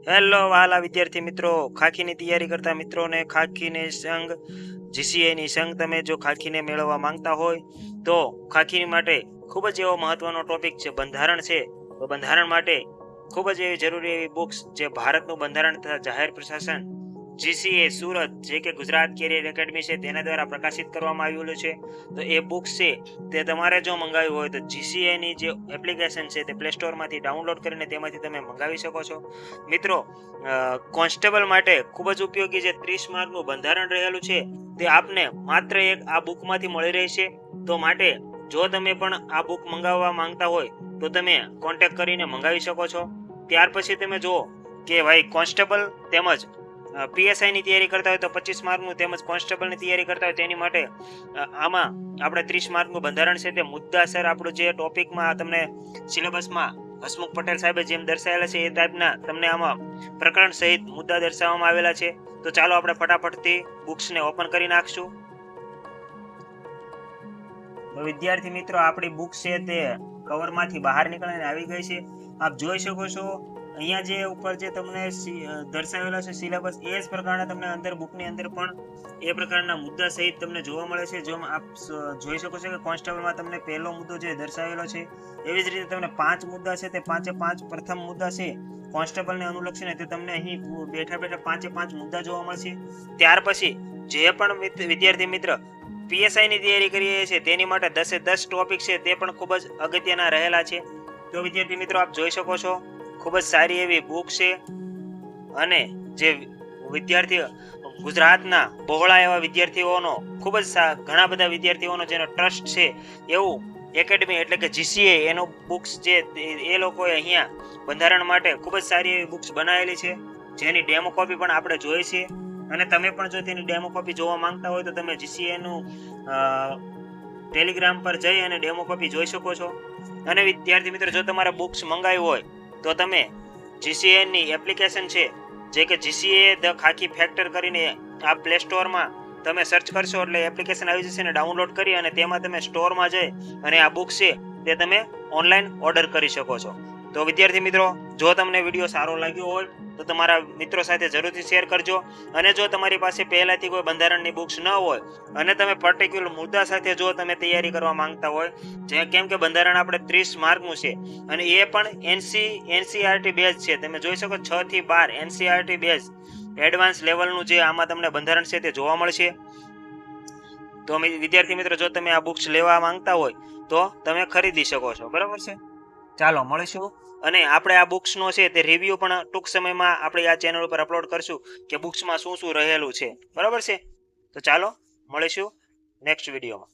Hello વહાલા વિદ્યાર્થી મિત્રો, ખાખીની તૈયારી કરતા મિત્રોને ખાખીને સંગ જીસીએની સંગ તમે જો ખાખીને મેળવવા માંગતા હોય તો ખાખી માટે ખૂબ જ એવો મહત્વનો ટોપિક છે બંધારણ છે. તો બંધારણ માટે ખૂબ જ એવી જરૂરી એવી બુક્સ જે ભારતનું બંધારણ તથા જાહેર પ્રશાસન જીસીએ સુરત જે કે ગુજરાત કેરિયર એકેડમી છે તેના દ્વારા પ્રકાશિત કરવામાં આવેલું છે. તો એ બુક્સ છે તે તમારે જો મંગાવ્યું હોય તો જીસીએની જે એપ્લિકેશન છે તે પ્લે સ્ટોરમાંથી ડાઉનલોડ કરીને તેમાંથી તમે મંગાવી શકો છો. મિત્રો, કોન્સ્ટેબલ માટે ખૂબ જ ઉપયોગી જે 30 માર્કનું બંધારણ રહેલું છે તે આપને માત્ર એક આ બુકમાંથી મળી રહેશે. તો માટે જો તમે પણ આ બુક મંગાવવા માંગતા હોય તો તમે કોન્ટેક્ટ કરીને મંગાવી શકો છો. ત્યાર પછી તમે જુઓ કે ભાઈ કોન્સ્ટેબલ તેમજ પીએસઆઈની તૈયારી કરતા હોય તો 25 માર્કનું તેમજ કોન્સ્ટેબલની તૈયારી કરતા હોય તેની માટે આમાં આપણે 30 માર્કનું બંધારણ છે તે મુદ્દાસર આપણું જે ટોપિકમાં તમને સિલેબસમાં હસમુખ પટેલ સાહેબે જેમ દર્શાવેલા છે એ ટાઈપના તમને આમાં પ્રકરણ સહિત મુદ્દા દર્શાવવામાં આવેલા છે. તો ચાલો આપણે ફટાફટથી બુક્સને ઓપન કરી નાખશું. તો વિદ્યાર્થી મિત્રો, આપણી બુક છે તે કવરમાંથી બહાર નીકળીને આવી ગઈ છે. આપ જોઈ શકો છો અહીંયા જે ઉપર જે તમને દર્શાવેલા છે સિલેબસ એ જ પ્રકારના તમને અંદર બુકની અંદર પણ એ પ્રકારના મુદ્દા સહિત તમને જોવા મળે છે. જો આપ જોઈ શકો છો કે કોન્સ્ટેબલમાં તમને પહેલો મુદ્દો જે દર્શાવેલો છે એવી જ રીતે તમને 5 મુદ્દા છે તે 5 પ્રથમ મુદ્દા છે કોન્સ્ટેબલને અનુલક્ષીને તે તમને અહીં બેઠા બેઠા 5 મુદ્દા જોવા મળશે. ત્યાર પછી જે પણ વિદ્યાર્થી મિત્ર પીએસઆઈની તૈયારી કરીએ છીએ તેની માટે 10 ટોપિક છે તે પણ ખૂબ જ અગત્યના રહેલા છે. તો વિદ્યાર્થી મિત્રો, આપ જોઈ શકો છો ખૂબ જ સારી એવી બુક છે અને જે વિદ્યાર્થીઓ ગુજરાતના બહોળા એવા વિદ્યાર્થીઓનો ખૂબ જ ઘણા બધા વિદ્યાર્થીઓનો જેનો ટ્રસ્ટ છે એવું એકેડમી એટલે કે જીસીએ એનો બુક્સ જે એ લોકોએ અહીંયા બંધારણ માટે ખૂબ જ સારી એવી બુક્સ બનાવેલી છે જેની ડેમો કોપી પણ આપણે જોઈ છે. અને તમે પણ જો તેની ડેમો કોપી જોવા માંગતા હોય તો તમે જીસીએનું ટેલિગ્રામ પર જઈ અને ડેમો કોપી જોઈ શકો છો. અને વિદ્યાર્થી મિત્રો, જો તમારે બુક્સ મંગાવી હોય તો તમે જીસીએની એપ્લિકેશન છે જે કે જીસીએ ધ ખાખી ફેક્ટર કરીને આ પ્લે સ્ટોરમાં તમે સર્ચ કરશો એટલે એપ્લિકેશન આવી જશે ને ડાઉનલોડ કરી અને તેમાં તમે સ્ટોરમાં જઈ અને આ બુક છે તે તમે ઓનલાઈન ઓર્ડર કરી શકો છો. તો વિદ્યાર્થી મિત્રો, જો તમને વિડીયો સારો લાગ્યો હોય તો તમારા મિત્રો સાથે જરૂરથી શેર કરજો. અને જો તમારી પાસે પહેલાથી કોઈ બંધારણની બુક્સ ન હોય અને તમે પર્ટિક્યુલર મુદ્દા સાથે જો તમે તૈયારી કરવા માંગતા હોય, જે કેમ કે બંધારણ આપણે 30 માર્કનું છે અને એ પણ એનસીઆરટી બેઝ છે. તમે જોઈ શકો 6 થી 12 એનસીઆરટી બેઝ એડવાન્સ લેવલનું જે આમાં તમને બંધારણ છે તે જોવા મળશે. તો વિદ્યાર્થી મિત્રો, જો તમે આ બુક્સ લેવા માંગતા હોય તો તમે ખરીદી શકો છો. બરાબર છે? ચાલો મળીશું. અને આપણે આ બુક્સનો છે તે રિવ્યુ પણ ટૂંક સમયમાં આપણે આ ચેનલ ઉપર અપલોડ કરશું કે બુક્સમાં શું શું રહેલું છે. બરાબર છે? તો ચાલો મળીશું નેક્સ્ટ વિડીયોમાં.